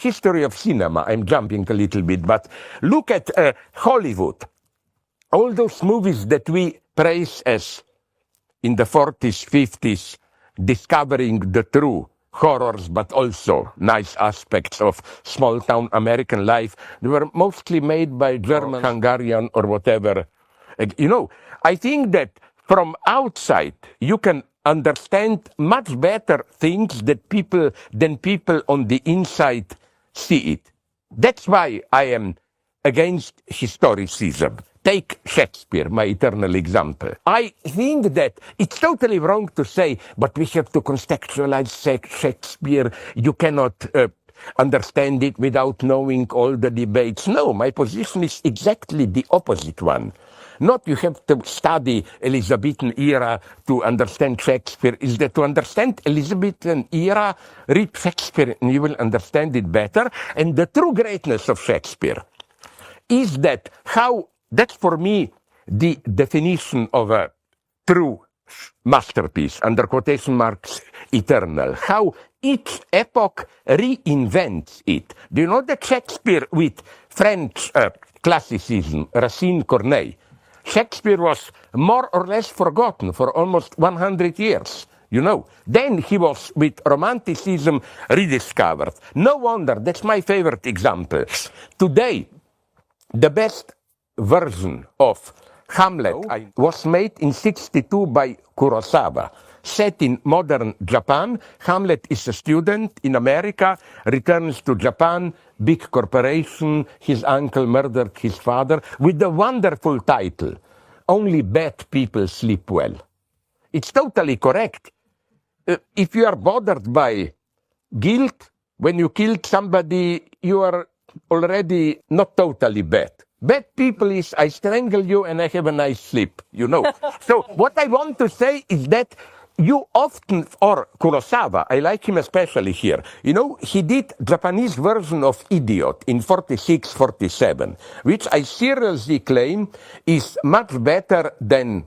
history of cinema. I'm jumping a little bit, but look at Hollywood. All those movies that we praise as in the 40s, 50s, discovering the true horrors, but also nice aspects of small-town American life, they were mostly made by German, Hungarian, or whatever. You know, I think that from outside, you can understand much better things that than people on the inside see it. That's why I am against historicism. Take Shakespeare, my eternal example. I think that it's totally wrong to say, but we have to contextualize Shakespeare. You cannot understand it without knowing all the debates. No, my position is exactly the opposite one. Not you have to study Elizabethan era to understand Shakespeare. Is that to understand Elizabethan era, read Shakespeare and you will understand it better. And the true greatness of Shakespeare is that that's for me the definition of a true masterpiece, under quotation marks, eternal. How each epoch reinvents it. Do you know that Shakespeare with French classicism, Racine, Corneille, Shakespeare was more or less forgotten for almost 100 years. You know, then he was with Romanticism rediscovered. No wonder, that's my favorite example. Today, the best version of Hamlet was made in 1962 by Kurosawa. Set in modern Japan, Hamlet is a student in America, returns to Japan, big corporation, his uncle murdered his father, with the wonderful title, Only Bad People Sleep Well. It's totally correct. If you are bothered by guilt, when you killed somebody, you are already not totally bad. Bad people is, I strangle you and I have a nice sleep, you know. So what I want to say is that you often, or Kurosawa, I like him especially here, you know, he did Japanese version of Idiot in 46, 47, which I seriously claim is much better than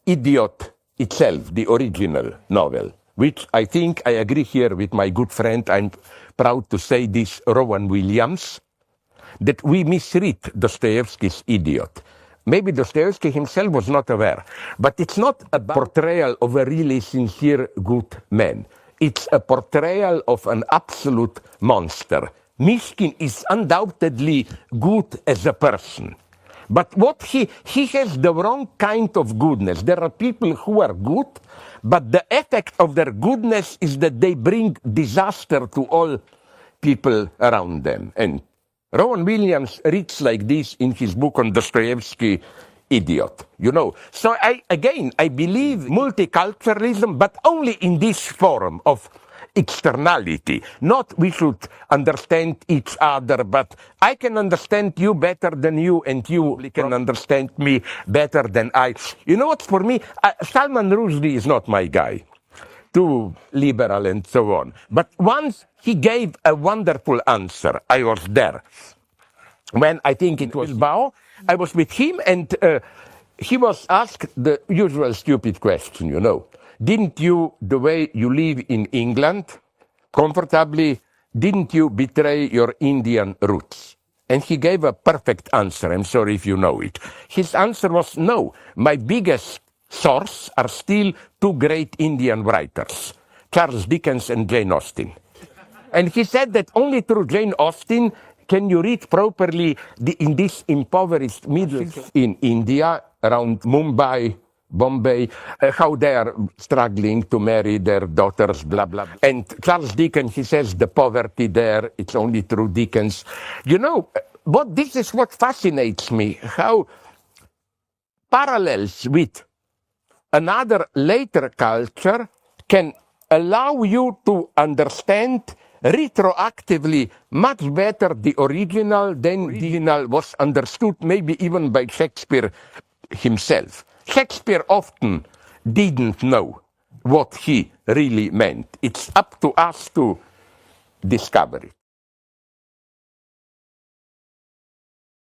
Idiot itself, the original novel, which I think I agree here with my good friend, I'm proud to say this, Rowan Williams, that we misread Dostoevsky's Idiot. Maybe Dostoevsky himself was not aware, but it's not a portrayal of a really sincere good man. It's a portrayal of an absolute monster. Mishkin is undoubtedly good as a person. But what he has the wrong kind of goodness. There are people who are good, but the effect of their goodness is that they bring disaster to all people around them. And Rowan Williams reads like this in his book on Dostoevsky, Idiot, you know. So I believe multiculturalism, but only in this form of externality. Not we should understand each other, but I can understand you better than you, and you can understand me better than I. You know what, for me, Salman Rushdie is not my guy. Too liberal and so on. But once he gave a wonderful answer. I was there. When I think it was Bilbao, I was with him and he was asked the usual stupid question, you know. Didn't you, the way you live in England, comfortably, didn't you betray your Indian roots? And he gave a perfect answer. I'm sorry if you know it. His answer was no. My biggest source are still two great Indian writers, Charles Dickens and Jane Austen. And he said that only through Jane Austen can you read properly in this impoverished middle in India, around Mumbai, Bombay, how they are struggling to marry their daughters, blah, blah. And Charles Dickens, he says the poverty there, it's only through Dickens. You know, this is what fascinates me, how parallels with another later culture can allow you to understand retroactively much better the original than the original was understood, maybe even by Shakespeare himself. Shakespeare often didn't know what he really meant. It's up to us to discover it.